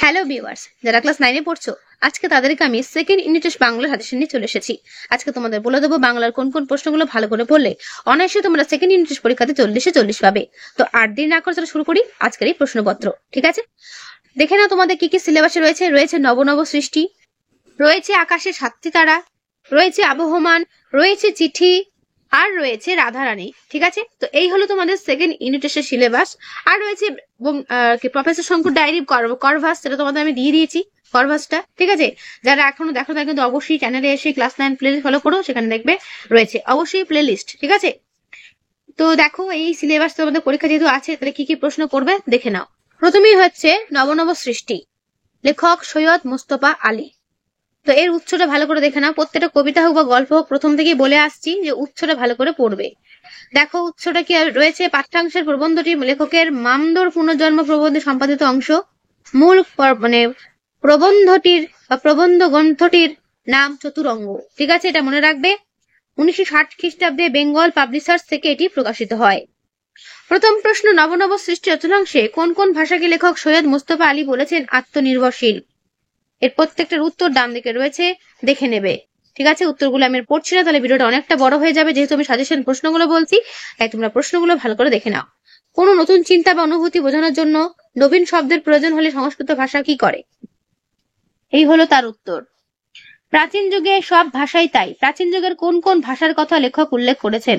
Hello viewers, যারা class 9 পড়ছো, আজকে তাদেরকে আমি second unit test Bangla suggestion নিয়ে চলে এসেছি। আজকে তোমাদের বলে দেবো বাংলার কোন কোন প্রশ্নগুলো ভালো করে পড়লে অনায়াসে তোমরা সেকেন্ড ইউনিট টেস্ট পরীক্ষাতে 40-40 পাবে। তো 8 দিন না করে শুরু করি আজকের এই প্রশ্নপত্র। ঠিক আছে, দেখে নাও তোমাদের কি কি সিলেবাসে রয়েছে। রয়েছে নব নব সৃষ্টি, রয়েছে আকাশে 7টি তারা, রয়েছে আবহমান, রয়েছে চিঠি, আর রয়েছে রাধারানী। ঠিক আছে, তো এই হলো তোমাদের সেকেন্ড ইউনিট টেস্টের সিলেবাস। আর রয়েছে প্রফেসর শঙ্কুর ডায়েরি করভাস, সেটা তোমাদের আমি দিয়ে দিয়েছি করভাসটা। ঠিক আছে, যারা এখনো দেখো না কিন্তু অবশ্যই চ্যানেলে এসে ক্লাস 9 প্লেলিস্ট ফলো করো, সেখানে দেখবে রয়েছে অবশ্যই প্লেলিস্ট। ঠিক আছে, তো দেখো এই সিলেবাস তোমাদের পরীক্ষা যেহেতু আছে, তাহলে কি কি প্রশ্ন করবে দেখে নাও। প্রথমেই হচ্ছে নবনব সৃষ্টি, লেখক সৈয়দ মুস্তফা আলী। তো এর উৎসটা ভালো করে দেখে নাও। প্রত্যেকটা কবিতা হোক বা গল্প হোক, প্রথম থেকেই বলে আসছি যে উৎসটা ভালো করে পড়বে। দেখো উৎসটা কি রয়েছে। পাঠ্যাংশের প্রবন্ধটি লেখকের মামদর পুনর্জন্ম প্রবন্ধে সম্পাদিত অংশ। মূল প্রবন্ধটির বা প্রবন্ধ গ্রন্থটির নাম চতুরঙ্গ। ঠিক আছে, এটা মনে রাখবে। 1960 খ্রিস্টাব্দে বেঙ্গল পাবলিশার্স থেকে এটি প্রকাশিত হয়। প্রথম প্রশ্ন, নবনব সৃষ্টি রচনাংশে কোন কোন ভাষাকে লেখক সৈয়দ মুস্তফা আলী বলেছেন আত্মনির্ভরশীল? এর প্রত্যেকটার উত্তর ডান দিকে রয়েছে, দেখে নেবে। ঠিক আছে, উত্তরগুলো আমি পড়ছি না, তাহলে ভিডিওটা অনেকটা বড় হয়ে যাবে। যেহেতু আমি সাজেশন প্রশ্নগুলো বলছি, তাই তোমরা প্রশ্নগুলো ভালো করে দেখে নাও। কোনো নতুন চিন্তা বা অনুভূতি বোঝানোর জন্য নবীন শব্দের প্রয়োজন হলে সংস্কৃত ভাষা কি করে? এই হলো তার উত্তর। প্রাচীন যুগে সব ভাষাই তাই। প্রাচীন যুগের কোন কোন ভাষার কথা লেখক উল্লেখ করেছেন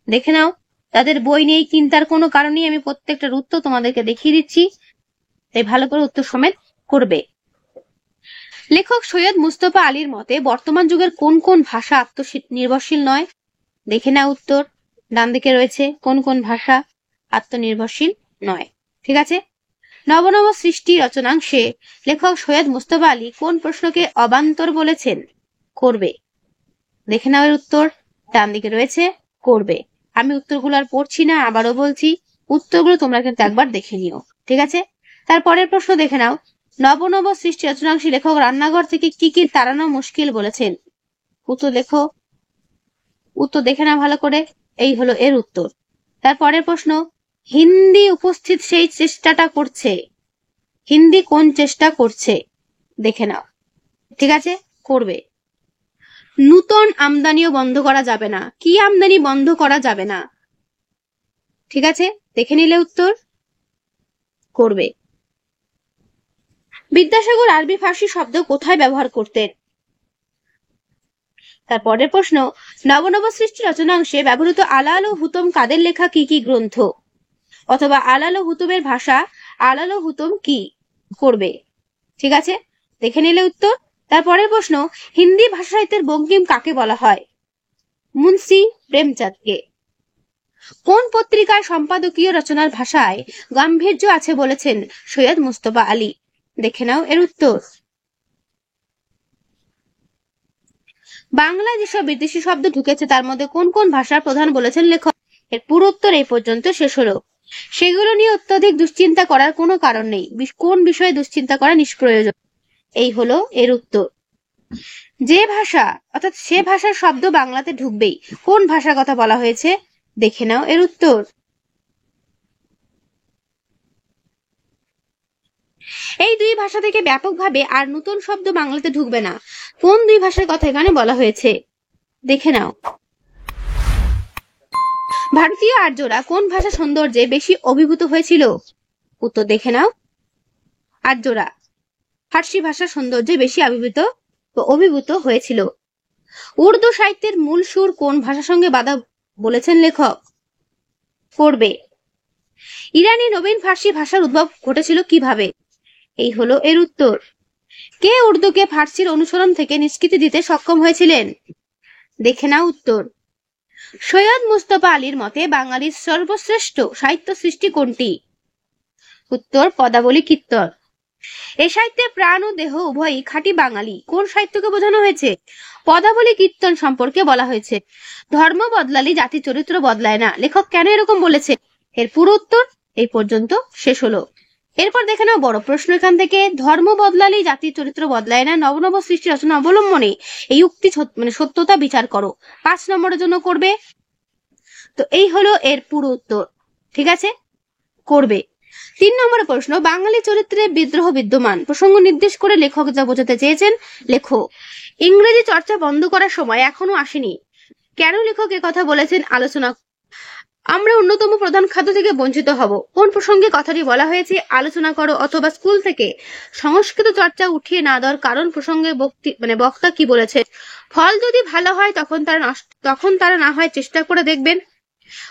দেখে নাও। তাদের বই নেই, চিন্তার কোনো কারণেই আমি প্রত্যেকটার উত্তর তোমাদেরকে দেখিয়ে দিচ্ছি, তাই ভালো করে উত্তর সমেত করবে। লেখক সৈয়দ মুস্তফা আলীর মতে বর্তমান যুগের কোন কোন ভাষা আত্মনির্ভরশীল নয়? দেখে নাও উত্তর ডান দিকে রয়েছে, কোন কোন ভাষা আত্মনির্ভরশীল নয়। ঠিক আছে, নবনব সৃষ্টি রচনাংশে লেখক সৈয়দ মুস্তফা আলী কোন প্রশ্নকে অবান্তর বলেছেন? করবে। দেখে নাও এর উত্তর ডান দিকে রয়েছে, করবে। আমি উত্তরগুলো আর পড়ছি না, আবারও বলছি উত্তরগুলো তোমরা কিন্তু একবার দেখে নিও। ঠিক আছে, তারপরের প্রশ্ন দেখে নাও। নবনব সৃষ্টি রচনাংশে লেখক রান্নাঘর থেকে কি কি তাড়ানো মুশকিল বলেছেন? উত্তর লেখো, উত্তর দেখে নাও ভালো করে। এই হলো এর উত্তর। তারপরের প্রশ্ন, হিন্দি উপস্থিত সেই চেষ্টাটা করছে। হিন্দি কোন চেষ্টা করছে দেখে নাও। ঠিক আছে, করবে। নূতন আমদানিও বন্ধ করা যাবে না। কি আমদানি বন্ধ করা যাবে না? ঠিক আছে, দেখে নিলে উত্তর, করবে। বিদ্যাসাগর আরবি ফার্সি শব্দ কোথায় ব্যবহার করতেন? তারপরের প্রশ্ন, নবনব সৃষ্টি রচনাংশে ব্যবহৃত আলাল ও হুতম কাদের লেখা কি কি গ্রন্থ? অথবা আলাল ও হুতমের ভাষা আলাল ও হুতম কি? করবে। ঠিক আছে, দেখে নিলে উত্তর। তারপরের প্রশ্ন, হিন্দি ভাষা সাহিত্যের বঙ্কিম কাকে বলা হয়? মুন্সি প্রেমচাঁদকে। কোন পত্রিকার সম্পাদকীয় রচনার ভাষায় গাম্ভীর্য আছে বলেছেন সৈয়দ মুস্তফা আলী? দেখে নাও এর উত্তর। বাংলায় যেসব বিদেশি শব্দ ঢুকেছে তার মধ্যে কোন কোন ভাষার প্রধান বলেছেন লেখক? এর পুরো উত্তর এই পর্যন্ত শেষ হলো। সেগুলো নিয়ে অত্যধিক দুশ্চিন্তা করার কোনো কারণ নেই। কোন বিষয়ে দুশ্চিন্তা করা নিষ্প্রয়োজন? এই হলো এর উত্তর। যে ভাষা অর্থাৎ সে ভাষার শব্দ বাংলাতে ঢুকবেই। কোন ভাষার কথা বলা হয়েছে দেখে নাও এর উত্তর। এই দুই ভাষা থেকে ব্যাপকভাবে আর নতুন শব্দ বাংলাতে ঢুকবে না। কোন দুই ভাষার কথা এখানে বলা হয়েছে দেখে নাও। ভারতীয় আর্যরা কোন ভাষা সৌন্দর্যে বেশি অভিভূত হয়েছিল? উত্তর দেখে নাও। আর্যরা ফার্সি ভাষা সৌন্দর্যে বেশি অভিভূত হয়েছিল। উর্দু সাহিত্যের মূল সুর কোন ভাষার সঙ্গে বাধা বলেছেন লেখক? করবে। ইরানি নবীন ফার্সি ভাষার উদ্ভব ঘটেছিল কিভাবে? এই হলো এর উত্তর। কে উর্দুকে ফার্সির অনুসরণ থেকে নিষ্কৃতি দিতে সক্ষম হয়েছিলেন? দেখে নাও উত্তর। সৈয়দ মুস্তফা আলীর মতে বাঙালির সর্বশ্রেষ্ঠ সাহিত্য সৃষ্টি কোনটি? উত্তর পদাবলী কীর্তন। এই সাহিত্যে প্রাণ ও দেহ উভয়ই খাঁটি বাঙালি। কোন সাহিত্যকে বোঝানো হয়েছে? পদাবলী কীর্তন সম্পর্কে বলা হয়েছে। ধর্ম বদলালে জাতি চরিত্র বদলায় না। লেখক কেন এরকম বলেছে? এর পুরো উত্তর এই পর্যন্ত শেষ হলো। এরপর দেখে নাও বড় প্রশ্ন এখান থেকে, ধর্ম বদলালেই জাতির চরিত্র বদলায় না, নবনব সৃষ্টি রচনা অবলম্বনে এই উক্তি সত্যতা বিচার করো। 5 নম্বরের জন্য করবে। তো এই হলো এর পুরো উত্তর। ঠিক আছে, করবে। 3 নম্বর প্রশ্ন, বাঙালি চরিত্রে বিদ্রোহ বিদ্যমান, প্রসঙ্গ নির্দেশ করে লেখক যা বোঝাতে চেয়েছেন লেখো। ইংরেজি চর্চা বন্ধ করার সময় এখনো আসেনি, কেন লেখক কথা বলেছেন আলোচনা। আমরা অন্যতম প্রধান খাদ্য থেকে বঞ্চিত হব, কোন প্রসঙ্গে কথাটি বলা হয়েছে আলোচনা করো। অথবা স্কুল থেকে সংস্কৃত চর্চা উঠিয়ে না দেওয়ার কারণ প্রসঙ্গে বক্তা কি বলেছে। ফল যদি ভালো হয় তখন তারা না হয় চেষ্টা করে দেখবেন।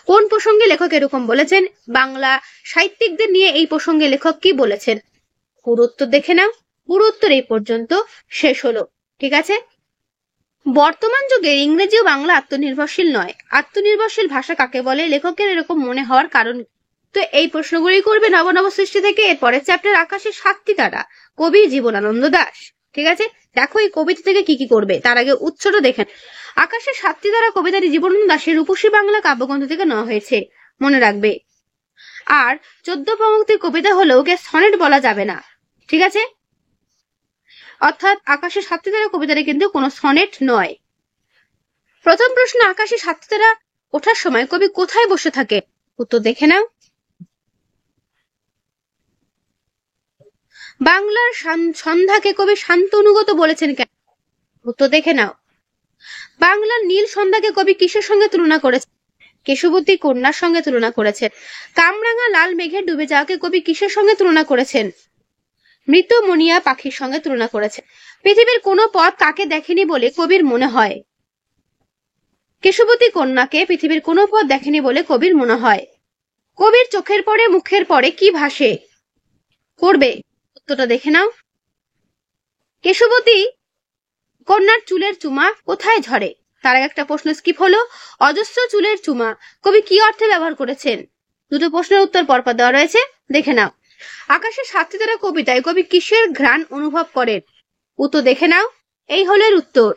কোন প্রসঙ্গে লেখক এরকম বলেছেন, বাংলা সাহিত্যিকদের নিয়ে এই প্রসঙ্গে লেখক কি বলেছেন। পুরো উত্তর দেখে নাও। পুরো উত্তর এই পর্যন্ত শেষ হলো। ঠিক আছে। বর্তমান যুগে ইংরেজি ও বাংলা আত্মনির্ভরশীল নয়, আত্মনির্ভরশীল ভাষা কাকে বলে, লেখকের এরকম মনে হওয়ার কারণ। তো এই প্রশ্নগুলি করবে নব সৃষ্টি থেকে। এরপরের চ্যাপ্টার আকাশের 7টি তারা, কবি জীবনানন্দ দাশ। ঠিক আছে, দেখো এই কবিতা থেকে কি কি করবে। তার আগে উৎসটা দেখেন। আকাশের 7টি তারা কবিতাটি জীবনানন্দ দাশের রূপসী বাংলা কাব্যগ্রন্থ থেকে নেওয়া হয়েছে, মনে রাখবে। আর 14 পঙ্ক্তির কবিতা হলো ওকে সনেট বলা যাবে না। ঠিক আছে, অর্থাৎ আকাশের 7টি তারা কবিতাটি কিন্তু কোনো সনেট নয়। প্রথম প্রশ্ন, আকাশের 7টি তারা ওঠার সময় কবি কোথায় বসে থাকে। উত্তর দেখে নাও। বাংলার সন্ধ্যাকে কবি শান্ত অনুগত বলেছেন কেন। উত্তর দেখে নাও। বাংলার নীল সন্ধ্যাকে কবি কিসের সঙ্গে তুলনা করেছেন। কেশবতী কন্যার সঙ্গে তুলনা করেছেন। কামরাঙা লাল মেঘের ডুবে যাওয়াকে কবি কিসের সঙ্গে তুলনা করেছেন। মৃত মনিয়া পাখির সঙ্গে তুলনা করেছেন। পৃথিবীর কোনো পথ কাকে দেখেনি বলে কবির মনে হয়। কেশবতী কন্যাকে পৃথিবীর কোনো পথ দেখেনি বলে কবির মনে হয়। কবির চোখের পরে মুখের পরে কি ভাসে। করবে, উত্তরটা দেখে নাও। কেশবতী কন্যার চুলের চুমা কোথায় ঝরে। তার আগে একটা প্রশ্ন স্কিপ হলো, অজস্র চুলের চুমা কবি কি অর্থে ব্যবহার করেছেন। দুটো প্রশ্নের উত্তর পরপর দেওয়া রয়েছে, দেখে নাও। আকাশের 7টি তারা কবিতায় কবি কিসের ঘ্রাণ অনুভব করেন। উত্তর দেখে নাও। এই হলো এর উত্তর।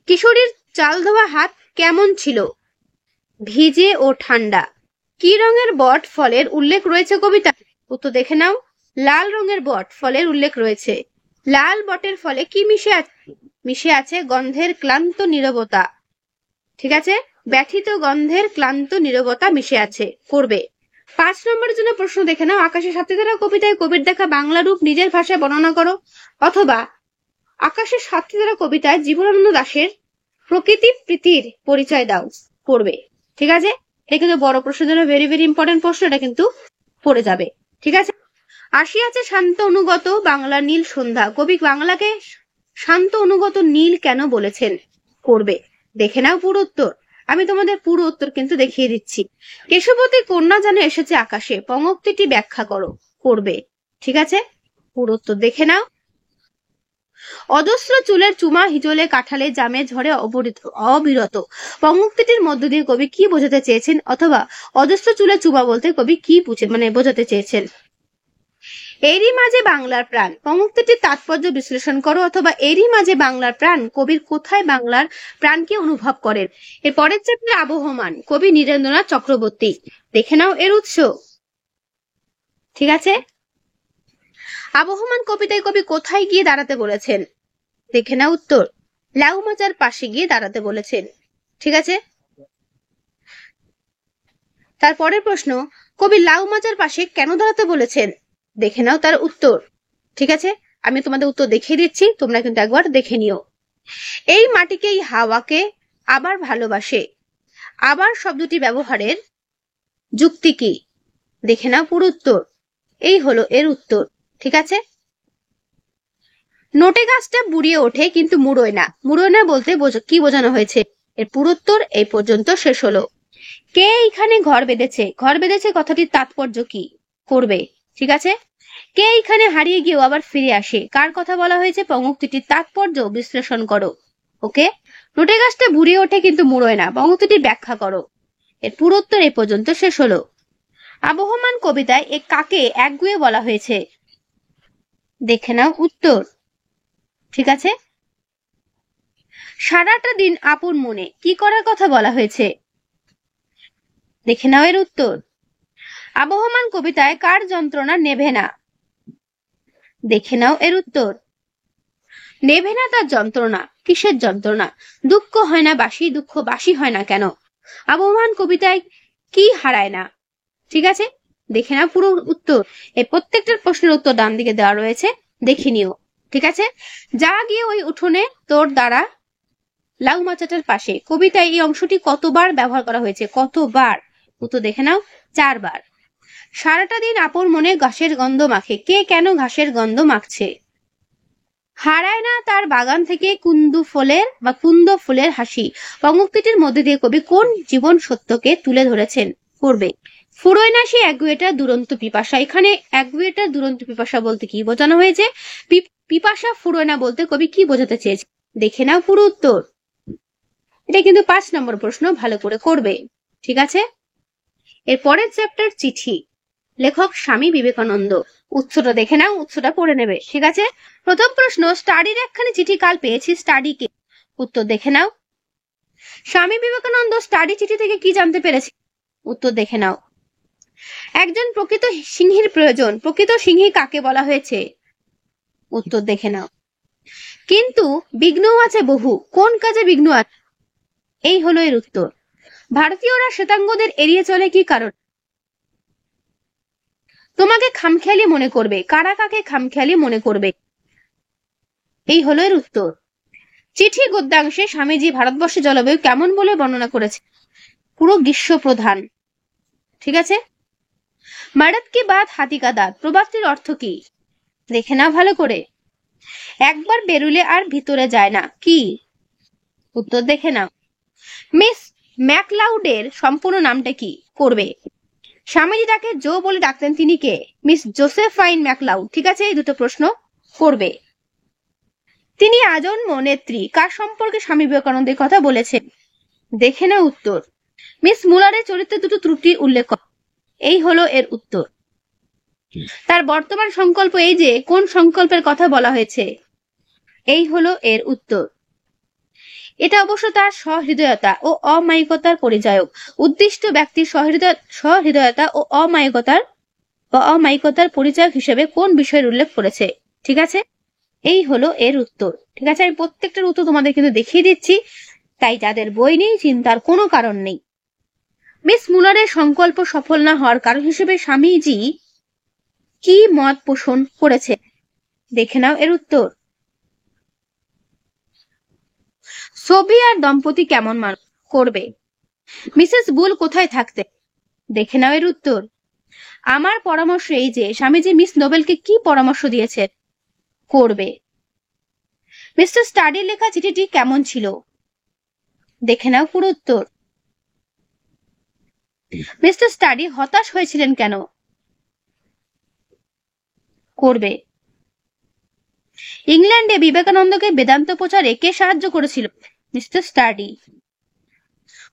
কিশোরীর চাল ধোয়া হাত কেমন ছিল, ভিজে ও ঠান্ডা। কি রঙের বট ফলের উল্লেখ রয়েছে কবিতা। উত্তর দেখে নাও। লাল রঙের বট ফলের উল্লেখ রয়েছে। লাল বটের ফলে কি মিশে আছে গন্ধের ক্লান্ত নীরবতা। ঠিক আছে, ব্যথিত গন্ধের ক্লান্ত নীরবতা মিশে আছে। করবে। 5 নম্বরের জন্য প্রশ্ন দেখে নাও। আকাশের 7টি তারা কবিতায় কবির দেখা বাংলা রূপ নিজের ভাষায় বর্ণনা করো। অথবা আকাশের 7টি তারা কবিতায় জীবনানন্দ দাশের প্রকৃতি প্রীতির পরিচয় দাও। করবে। ঠিক আছে, এটা কিন্তু বড় প্রশ্নের জন্য ভেরি ভেরি ইম্পর্টেন্ট প্রশ্ন, এটা কিন্তু পড়ে যাবে। ঠিক আছে। আসিয়াছে শান্ত অনুগত বাংলা নীল সন্ধ্যা, কবি বাংলাকে শান্ত অনুগত নীল কেন বলেছেন। করবে। দেখে নাও পুরো উত্তর। আমি তোমাদের পুরো উত্তর কিন্তু দেখিয়ে দিচ্ছি। কেশবতী কন্যা যেন এসেছে আকাশে, পঙ্ক্তিটি ব্যাখ্যা করো। করবে। ঠিক আছে, পুরো উত্তর দেখে নাও। অজস্র চুলের চুমা হিজলে কাঠালে জামে ঝড়ে অবিরত, পঙ্ক্তিটির মধ্য দিয়ে কবি কি বোঝাতে চেয়েছেন। অথবা অজস্র চুলের চুমা বলতে কবি কি বোঝাতে চেয়েছেন। এরই মাঝে বাংলার প্রাণ, পঙ্ক্তিটির তাৎপর্য বিশ্লেষণ করো। অথবা এরই মাঝে বাংলার প্রাণ, কবির কোথায় বাংলার প্রাণকে অনুভব করেন। এর পরের চ্যাপ্টার আবহমান, কবি নীরেন্দ্রনাথ চক্রবর্তী। দেখে নাও এর উৎস। ঠিক আছে, আবহমান কবিতায় কবি কোথায় গিয়ে দাঁড়াতে বলেছেন। দেখে নাও উত্তর। লাউমাচার পাশে গিয়ে দাঁড়াতে বলেছেন। ঠিক আছে, তারপরের প্রশ্ন, কবি লাউমাচার পাশে কেন দাঁড়াতে বলেছেন। দেখে নাও তার উত্তর। ঠিক আছে, আমি তোমাদের উত্তর দেখিয়ে দিচ্ছি, তোমরা কিন্তু একবার দেখে নিও। এই মাটিকে এই হাওয়াকে আবার ভালোবাসে, আবার শব্দটি ব্যবহারের যুক্তি কি। দেখে নাও পুরো উত্তর। এই হলো এর উত্তর। ঠিক আছে, নোটে গাছটা বুড়িয়ে ওঠে কিন্তু মুড়োয় না, মুড়োয় না বলতে কি বোঝানো হয়েছে। এর পুরো উত্তর এই পর্যন্ত শেষ হলো। কে এখানে ঘর বেঁধেছে, ঘর বেঁধেছে কথাটির তাৎপর্য কি। করবে। ঠিক আছে, কে এখানে হারিয়ে গিয়েও আবার ফিরে আসে, কার কথা বলা হয়েছে, পঙ্ক্তিটির তাৎপর্য বিশ্লেষণ করো। ওকে, নোটে গাছটা বুড়িয়ে ওঠে কিন্তু মুড়োয় না, পঙ্ক্তিটি ব্যাখ্যা করো। এর পুরো উত্তর এই পর্যন্ত শেষ হলো। আবহমান কবিতায় এ কাকে একগুঁয়ে বলা হয়েছে। দেখে নাও উত্তর। ঠিক আছে, সারাটা দিন আপন মনে কি করার কথা বলা হয়েছে। দেখে নাও এর উত্তর। আবহমান কবিতায় কার যন্ত্রণা নেভে না। দেখে নাও এর উত্তর। নেভে না তার যন্ত্রণা, কিসের যন্ত্রণা। দুঃখ হয় না বাসি, দুঃখ বাসি হয় না কেন। আবহমান কবিতায় কি হারায় না। ঠিক আছে, দেখে নাও পুরো উত্তর। এই প্রত্যেকটার প্রশ্নের উত্তর ডান দিকে দেওয়া রয়েছে, দেখে নিও। ঠিক আছে, যা গিয়ে ওই উঠোনে তোর দ্বারা লাউ মাচাটার পাশে, কবিতায় এই অংশটি কতবার ব্যবহার করা হয়েছে? কতবার? উত্তর দেখে নাও, 4 বার। সারাটা দিন আপন মনে ঘাসের গন্ধ মাখে, কে কেন ঘাসের গন্ধ মাখছে? হারায় না তার বাগান থেকে কুন্দ ফুলের হাসি। পঙ্ক্তিটির মধ্যে দিয়ে কবি কোন জীবন সত্যকে তুলে ধরেছেন? করবে। ফুরোয় না সে একগুয়েটার দুরন্ত পিপাসা। এখানে একগুয়েটার দুরন্ত পিপাসা বলতে কি বোঝানো হয়েছে? পিপাসা ফুরোয় না বলতে কবি কি বোঝাতে চেয়েছে? দেখে নাও পুরো উত্তর। এটা কিন্তু 5 নম্বর প্রশ্ন, ভালো করে করবে। ঠিক আছে, এর পরের চ্যাপ্টার চিঠি, লেখক স্বামী বিবেকানন্দ। উৎসটা দেখে নাও, উৎসটা পড়ে নেবে। ঠিক আছে, প্রথম প্রশ্ন, স্টাডির একখানি চিঠি কাল পেয়েছি, স্টাডি কে? উত্তর দেখে নাও। স্বামী বিবেকানন্দ স্টাডি চিঠি থেকে কি জানতে পেরেছে? উত্তর দেখে নাও। একজন প্রকৃত সিংহীর প্রয়োজন, প্রকৃত সিংহী কাকে বলা হয়েছে? উত্তর দেখে নাও। কিন্তু বিঘ্নও আছে বহু, কোন কাজে বিঘ্ন আছে? এই হলো এর উত্তর। ভারতীয়রা শ্বেতাঙ্গদের এড়িয়ে চলে কি কারণ? তোমাকে খামখেয়ালি মনে করবে, কারা কাকে খামখেয়ালি মনে করবে? এই হলো এর উত্তর। চিঠি গদ্যাংশে স্বামীজি ভারতবর্ষে জলবায়ু কেমন বলে বর্ণনা করেছে? পুরো গ্রীষ্ম প্রধান। ঠিক আছে, মারাত কি বাত হাতি কা দাঁত, প্রবাদটির অর্থ কি? দেখে নাও ভালো করে। একবার বেরুলে আর ভিতরে যায় না, কি? উত্তর দেখে নাও। মিস ম্যাকলাউডের সম্পূর্ণ নামটা কি? করবে। স্বামীজি তাকে জো বলে ডাকতেন, তিনি কে? Miss Josephine MacLeod. ঠিক আছে, এই দুটো প্রশ্ন করবে। তিনি আজন্ম নেত্রী, কার সম্পর্কে স্বামী বিবেকানন্দের কথা বলেছেন? দেখে নাও উত্তর। মিস মুলারের চরিত্রে দুটো ত্রুটি উল্লেখ কর। এই হলো এর উত্তর। তার বর্তমান সংকল্প এই যে, কোন সংকল্পের কথা বলা হয়েছে? এই হলো এর উত্তর। এটা অবশ্য তার সহৃদয়তা ও অমায়িকতার পরিচায়ক। উদ্দিষ্ট ব্যক্তির সহৃদয়তা ও অমায়িকতার পরিচায়ক হিসেবে কোন বিষয়ের উল্লেখ করেছে? ঠিক আছে, এই হলো এর উত্তর। ঠিক আছে, আমি প্রত্যেকটার উত্তর তোমাদের কিন্তু দেখিয়ে দিচ্ছি, তাই যাদের বই নেই চিন্তার কোনো কারণ নেই। মিস মুলারের সংকল্প সফল না হওয়ার কারণ হিসেবে স্বামীজি কি মত পোষণ করেছে? দেখে নাও এর উত্তর। সোভিয়ার দম্পতি কেমন মানুষ? করবে। মিসেস বুল কোথায় থাকতে? দেখে নাও এর উত্তর। আমার পরামর্শ এই যে, স্বামীজি মিস নোবেলকে কি পরামর্শ দিয়েছেন? করবে। মিস্টার স্টাডির লেখা চিঠিটি কেমন ছিল? দেখে নাও পুরো উত্তর। মিস্টার স্টাডি হতাশ হয়েছিলেন কেন? করবে। ইংল্যান্ডে বিবেকানন্দকে বেদান্ত প্রচারে কে সাহায্য করেছিল? Mister study.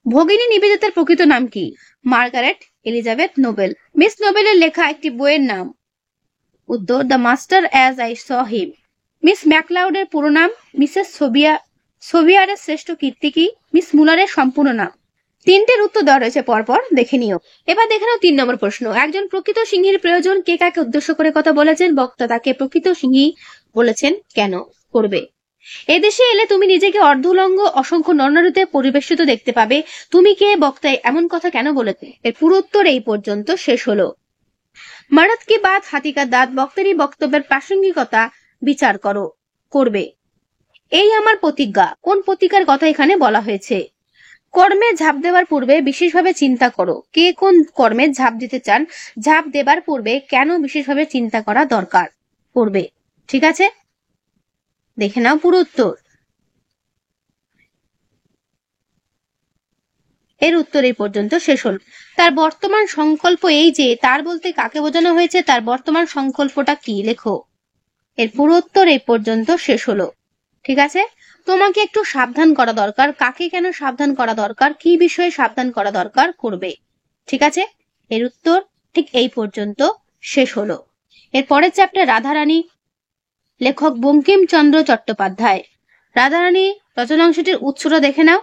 ভগিনী নিবেদিতার প্রকৃত নাম কি? Margaret Elizabeth Noble. মিস নোবেলের লেখা একটি বইয়ের নাম? উত্তর, the master as I saw him. Miss ম্যাকলাউডের পুরো নাম? মিসেস সোভিয়ারের শ্রেষ্ঠ কীর্তি কি? মিস মুলারের সম্পূর্ণ নাম। 3টের উত্তর দেওয়া রয়েছে পরপর, দেখে নিও। এবার দেখে নাও 3 নম্বর প্রশ্ন, একজন প্রকৃত সিংহীর প্রয়োজন, কে কাকে উদ্দেশ্য করে কথা বলেছেন? বক্তা তাকে প্রকৃত সিংহী বলেছেন কেন? করবে। এদেশে এলে তুমি নিজেকে অর্ধউলঙ্গ অসংখ্য নরনারীতে পরিবেষ্টিত দেখতে পাবে, তুমি কে? বক্তায় এমন কথা কেন বলেছে? এর পুরো উত্তর এই পর্যন্ত শেষ হলো। মারাত কি বাত হাতি কা দাঁত, বক্তারই বক্তব্যের প্রাসঙ্গিকতা বিচার করো। করবে। এই আমার প্রতিজ্ঞা, কোন প্রতিজ্ঞার কথা এখানে বলা হয়েছে? কর্মে ঝাঁপ দেওয়ার পূর্বে বিশেষভাবে চিন্তা করো, কে কোন কর্মে ঝাঁপ দিতে চান? ঝাঁপ দেবার পূর্বে কেন বিশেষভাবে চিন্তা করা দরকার? করবে। ঠিক আছে, দেখে নাও পুরো উত্তর। এর উত্তর এই পর্যন্ত শেষ হল। তার বর্তমান সংকল্প এই যে, তার বলতে কাকে বোঝানো হয়েছে? তার বর্তমান সংকল্পটা কি? লেখো। এর পুরো উত্তর এই পর্যন্ত শেষ হলো। ঠিক আছে, তোমাকে একটু সাবধান করা দরকার, কাকে কেন সাবধান করা দরকার, কি বিষয়ে সাবধান করা দরকার? করবে। ঠিক আছে, এর উত্তর ঠিক এই পর্যন্ত শেষ হলো। এর পরের চ্যাপ্টার রাধারানী, লেখক বঙ্কিমচন্দ্র চট্টোপাধ্যায়। রাধারানী রচনাংশটির উৎসটা দেখে নাও।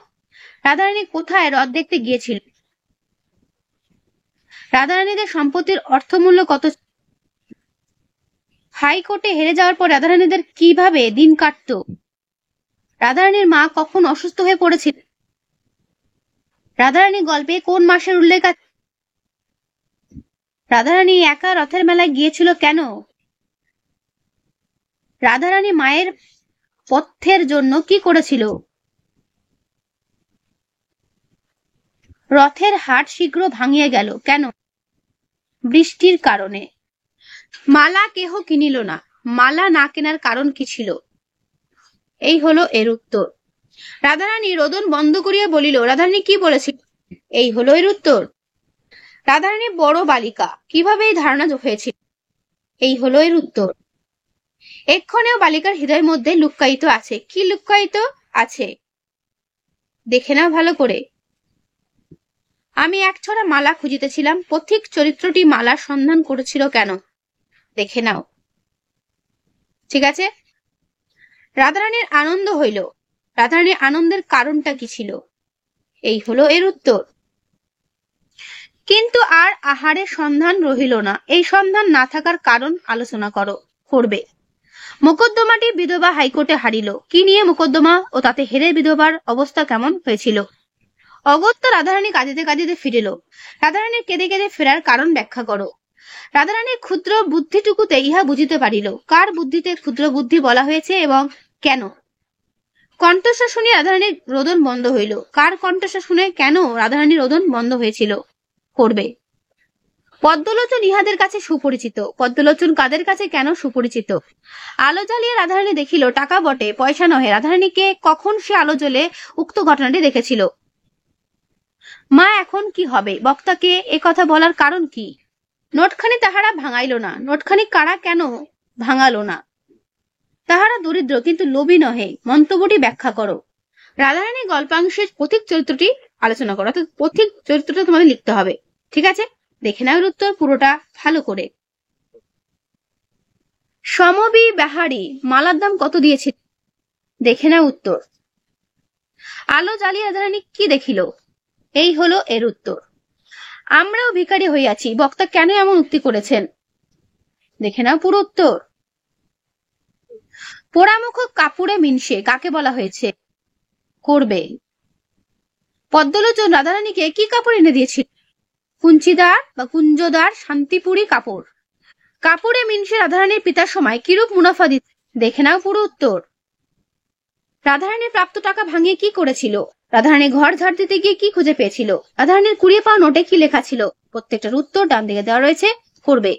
রাধারানী কোথায় হ্রদ দেখতে গিয়েছিল? রাধারানীদের সম্পত্তির অর্থমূল্য কত? হাইকোর্টে হেরে যাওয়ার পর রাধারানীদের কিভাবে দিন কাটতো? রাধারানীর মা কখন অসুস্থ হয়ে পড়েছিল? রাধারানী গল্পে কোন মাসের উল্লেখ আছে? রাধারানী একা রথের মেলায় গিয়েছিল কেন? রাধারানী মায়ের পথ্যের জন্য কি করেছিল? রথের হাট শীঘ্র ভাঙিয়া গেল কেন? বৃষ্টির কারণে। মালা কেহ কিনিল না, মালা না কেনার কারণ কি ছিল? এই হলো এর উত্তর। রাধারানী রোদন বন্ধ করিয়া বলিল, রাধারানী কি বলেছিল? এই হলো এর উত্তর। রাধারানী বড় বালিকা, কিভাবে এই ধারণা হয়েছিল? এই হলো এর উত্তর। এক্ষণেও বালিকার হৃদয়ের মধ্যে লুক্কায়িত আছে। কি লুক্কায়িত আছে? দেখে নাও ভালো করে। আমি একছড়া মালা খুঁজিতেছিলাম, পথিক চরিত্রটি মালার সন্ধান করেছিল কেন? দেখে নাও। ঠিক আছে। রাধারানীর আনন্দ হইল, রাধারানীর আনন্দের কারণটা কি ছিল? এই হলো এর উত্তর। কিন্তু আর আহারের সন্ধান রহিল না, এই সন্ধান না থাকার কারণ আলোচনা করবে। মোকদ্দমাটি বিধবা হাইকোর্টে হারিল, কি নিয়ে মোকদ্দমা ও তাতে হেরে বিধবার অবস্থা কেমন হয়েছিল? অগত্যা রাধারানী কাঁদিতে কাঁদিতে ফিরিল। রাধারানীর কেঁদে কেঁদে ফেরার কারণ ব্যাখ্যা করো। রাধারানীর ক্ষুদ্র বুদ্ধিটুকুতে ইহা বুঝিতে পারিল। কার বুদ্ধিতে ক্ষুদ্র বুদ্ধি বলা হয়েছে এবং কেন? কণ্ঠস্বর শুনে রাধারানীর রোদন বন্ধ হইল। কার কণ্ঠস্বর শুনে কেন রাধারানীর রোদন বন্ধ হয়েছিল? করবে। পদ্মলোচন ইহাদের কাছে সুপরিচিত। পদ্মলোচন কাদের কাছে কেন সুপরিচিত? আলো জ্বালিয়ে রাধারানী দেখিল টাকা বটে, পয়সা নহে। রাধারানীকে কখন সে আলো জ্বলে উক্ত ঘটনাটি দেখেছিল? মা এখন কি হবে? বক্তাকে এ কথা বলার কারণ কি? নোটখানি তাহারা ভাঙাইল না। নোটখানি কারা কেন ভাঙালো না? তাহারা দরিদ্র কিন্তু লোভী নহে। মন্তব্যটি ব্যাখ্যা করো। রাধারানী গল্পাংশের পথিক চরিত্রটি আলোচনা করো। অর্থাৎ পথিক চরিত্রটা তোমাদের লিখতে হবে। ঠিক আছে, দেখে নাও উত্তর পুরোটা ভালো করে। সমবি বেহারি মালার দাম কত দিয়েছিল? দেখে নাও উত্তর। আলো জ্বালিয়ে রাধারানী কি দেখিল? এই হলো এর উত্তর। আমরাও ভিখারি হইয়াছি, বক্তা কেন এমন উক্তি করেছেন? দেখে নাও পুরো উত্তর। পোড়ামুখ কাপুরে মিনসে কাকে বলা হয়েছে? করবে। পদ্মলোচন রাধারানীকে কি কাপড় এনে দিয়েছিল? কুঞ্চিদার বা কুঞ্জদার শান্তিপুরী কাপড়। কাপড়ে মিনসে রাধারানীর পিতার সময় কিরূপ মুনাফা দিত? দেখে নাও পুরো উত্তর। রাধারানীর প্রাপ্ত টাকা ভাঙিয়ে কি করেছিল? রাধারানী ঘর ঝাড় দিতে গিয়ে কি খুঁজে পেয়েছিল? রাধারানীর কুড়িয়ে পাওয়া নোটে কি লেখা ছিল? প্রত্যেকটার উত্তর ডান দিকে দেওয়া রয়েছে, করবে।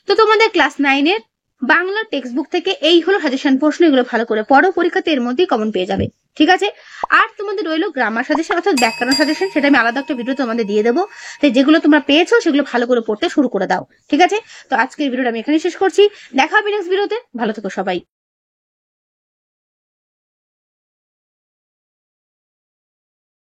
তো তোমাদের ক্লাস 9 এর বাংলা টেক্সট বুক থেকে এই হলো সাজেশন প্রশ্ন, এগুলো ভালো করে পড়ো, পরীক্ষাতে এর মধ্যেই কমন পেয়ে যাবে। ঠিক আছে। আর তোমাদের রইলো গ্রামার সাজেশন অর্থাৎ ব্যাকরণ সাজেশন, সেটা আমি আলাদা একটা ভিডিও তোমাদের দিয়ে দেবো। তাই যেগুলো তোমরা পেয়েছো সেগুলো ভালো করে পড়তে শুরু করে দাও। ঠিক আছে। তো আজকের ভিডিওটা আমি এখানে শেষ করছি। দেখা হবে নেক্সট ভিডিওতে। ভালো থেকো সবাই।